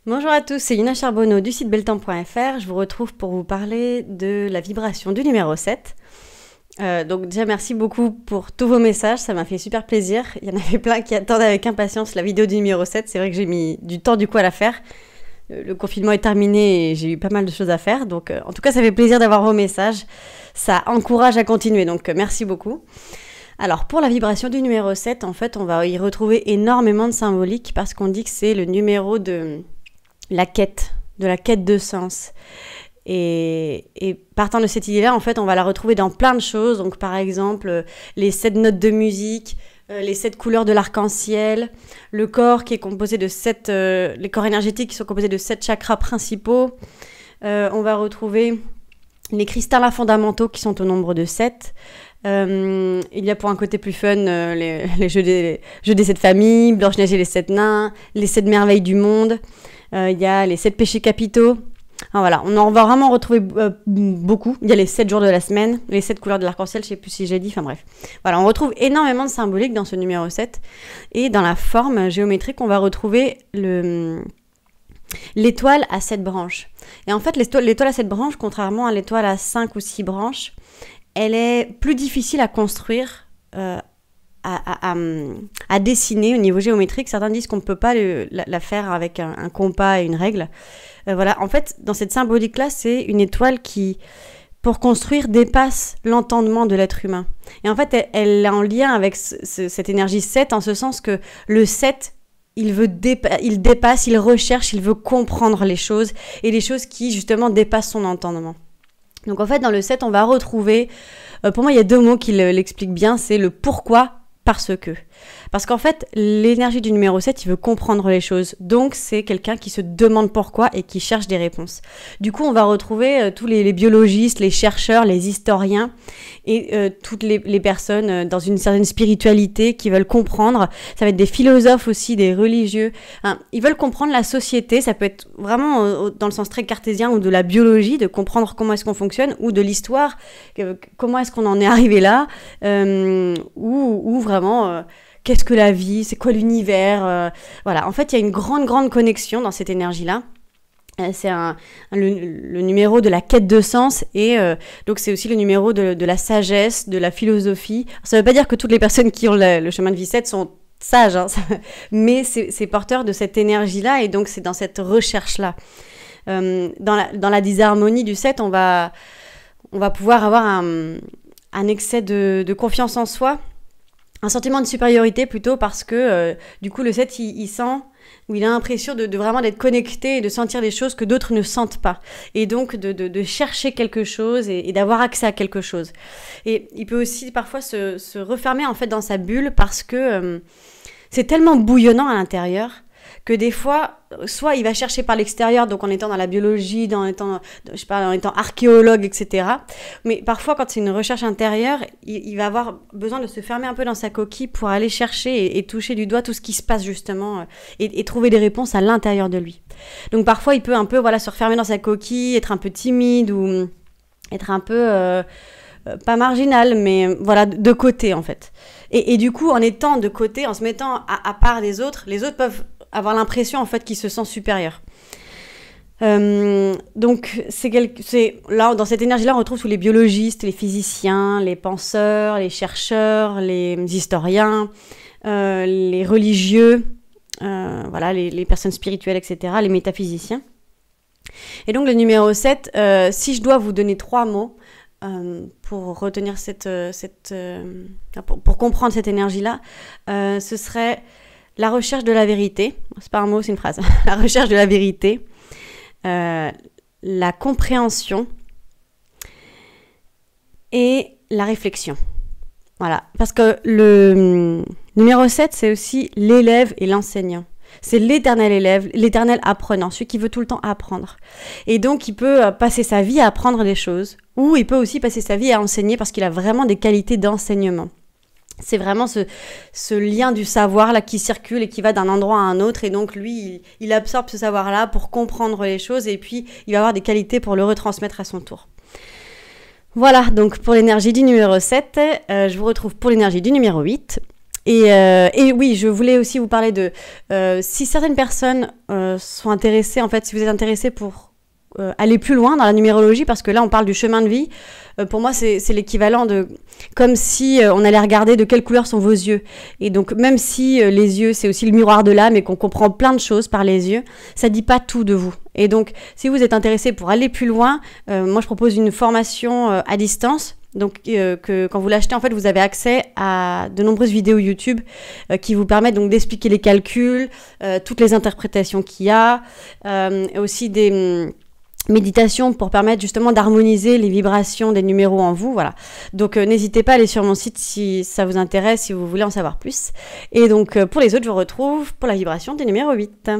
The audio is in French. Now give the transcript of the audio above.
Bonjour à tous, c'est Yuna Charbonneau du site belletemps.fr. Je vous retrouve pour vous parler de la vibration du numéro 7. Donc déjà merci beaucoup pour tous vos messages, ça m'a fait super plaisir. Il y en avait plein qui attendaient avec impatience la vidéo du numéro 7. C'est vrai que j'ai mis du temps du coup à la faire. Le confinement est terminé et j'ai eu pas mal de choses à faire. Donc en tout cas ça fait plaisir d'avoir vos messages. Ça encourage à continuer, donc merci beaucoup. Alors pour la vibration du numéro 7, en fait on va y retrouver énormément de symbolique parce qu'on dit que c'est le numéro de la quête de sens. Et partant de cette idée-là, en fait, on va la retrouver dans plein de choses. Donc, par exemple, les 7 notes de musique, les 7 couleurs de l'arc-en-ciel, le corps qui est composé de 7... les corps énergétiques qui sont composés de 7 chakras principaux. On va retrouver les cristallins fondamentaux qui sont au nombre de 7. Il y a pour un côté plus fun les jeux des 7 familles, Blanche-Neige et les 7 nains, les 7 merveilles du monde. Il y a les 7 péchés capitaux. Alors voilà, on en va vraiment retrouver beaucoup. Il y a les 7 jours de la semaine, les 7 couleurs de l'arc-en-ciel, je sais plus si j'ai dit, enfin bref. Voilà, on retrouve énormément de symbolique dans ce numéro 7. Et dans la forme géométrique, on va retrouver l'étoile à 7 branches. Et en fait, l'étoile à 7 branches, contrairement à l'étoile à 5 ou 6 branches, elle est plus difficile à construire, à dessiner au niveau géométrique. Certains disent qu'on ne peut pas la faire avec un compas et une règle. Voilà. En fait, dans cette symbolique-là, c'est une étoile qui, pour construire, dépasse l'entendement de l'être humain. Et en fait, elle est en lien avec cette énergie 7, en ce sens que le 7, il dépasse, il recherche, il veut comprendre les choses, et les choses qui, justement, dépassent son entendement. Donc en fait, dans le 7, on va retrouver, pour moi, il y a 2 mots qui l'expliquent bien, c'est le pourquoi, parce que. Parce qu'en fait, l'énergie du numéro 7, il veut comprendre les choses. Donc, c'est quelqu'un qui se demande pourquoi et qui cherche des réponses. Du coup, on va retrouver tous les biologistes, les chercheurs, les historiens et toutes les personnes dans une certaine spiritualité qui veulent comprendre. Ça va être des philosophes aussi, des religieux. Hein, ils veulent comprendre la société. Ça peut être vraiment dans le sens très cartésien ou de la biologie, de comprendre comment est-ce qu'on fonctionne, ou de l'histoire, comment est-ce qu'on en est arrivé là, ou vraiment... qu'est-ce que la vie? C'est quoi l'univers? Voilà, en fait, il y a une grande connexion dans cette énergie-là. C'est le numéro de la quête de sens et donc c'est aussi le numéro de la sagesse, de la philosophie. Alors, ça ne veut pas dire que toutes les personnes qui ont le chemin de vie 7 sont sages, hein, mais c'est porteur de cette énergie-là et donc c'est dans cette recherche-là. Dans la disharmonie du 7, on va pouvoir avoir un excès de confiance en soi, un sentiment de supériorité plutôt parce que du coup le 7 il sent ou il a l'impression de vraiment d'être connecté et de sentir des choses que d'autres ne sentent pas et donc de chercher quelque chose et d'avoir accès à quelque chose. Et il peut aussi parfois se refermer en fait dans sa bulle parce que c'est tellement bouillonnant à l'intérieur que des fois, soit il va chercher par l'extérieur, donc en étant dans la biologie, en étant archéologue, etc. Mais parfois, quand c'est une recherche intérieure, il va avoir besoin de se fermer un peu dans sa coquille pour aller chercher et toucher du doigt tout ce qui se passe justement et trouver des réponses à l'intérieur de lui. Donc parfois, il peut un peu se refermer dans sa coquille, être un peu timide ou être un peu... pas marginal, mais voilà, de côté en fait. Et du coup, en étant de côté, en se mettant à part des autres, les autres peuvent avoir l'impression en fait qu'ils se sentent supérieurs. Donc c'est là, dans cette énergie-là, on retrouve tous les biologistes, les physiciens, les penseurs, les chercheurs, les historiens, les religieux, voilà, les personnes spirituelles, etc., les métaphysiciens. Et donc le numéro 7, si je dois vous donner 3 mots, pour retenir pour comprendre cette énergie-là, ce serait la recherche de la vérité. C'est pas un mot, c'est une phrase. La recherche de la vérité, la compréhension et la réflexion. Voilà, parce que le numéro 7, c'est aussi l'élève et l'enseignant. C'est l'éternel élève, l'éternel apprenant, celui qui veut tout le temps apprendre. Et donc, il peut passer sa vie à apprendre des choses, ou il peut aussi passer sa vie à enseigner parce qu'il a vraiment des qualités d'enseignement. C'est vraiment ce lien du savoir là qui circule et qui va d'un endroit à un autre. Et donc, lui, il absorbe ce savoir-là pour comprendre les choses et puis il va avoir des qualités pour le retransmettre à son tour. Voilà, donc pour l'énergie du numéro 7, je vous retrouve pour l'énergie du numéro 8. Et oui, je voulais aussi vous parler de si certaines personnes sont intéressées, en fait, si vous êtes intéressé pour aller plus loin dans la numérologie, parce que là on parle du chemin de vie, pour moi c'est l'équivalent de comme si on allait regarder de quelle couleur sont vos yeux. Et donc même si les yeux c'est aussi le miroir de l'âme et qu'on comprend plein de choses par les yeux, ça dit pas tout de vous. Et donc si vous êtes intéressé pour aller plus loin, moi je propose une formation à distance. Donc que quand vous l'achetez, en fait, vous avez accès à de nombreuses vidéos YouTube qui vous permettent donc d'expliquer les calculs, toutes les interprétations qu'il y a, aussi des méditations pour permettre justement d'harmoniser les vibrations des numéros en vous, voilà. Donc n'hésitez pas à aller sur mon site si ça vous intéresse, si vous voulez en savoir plus. Et donc pour les autres, je vous retrouve pour la vibration des numéros 8.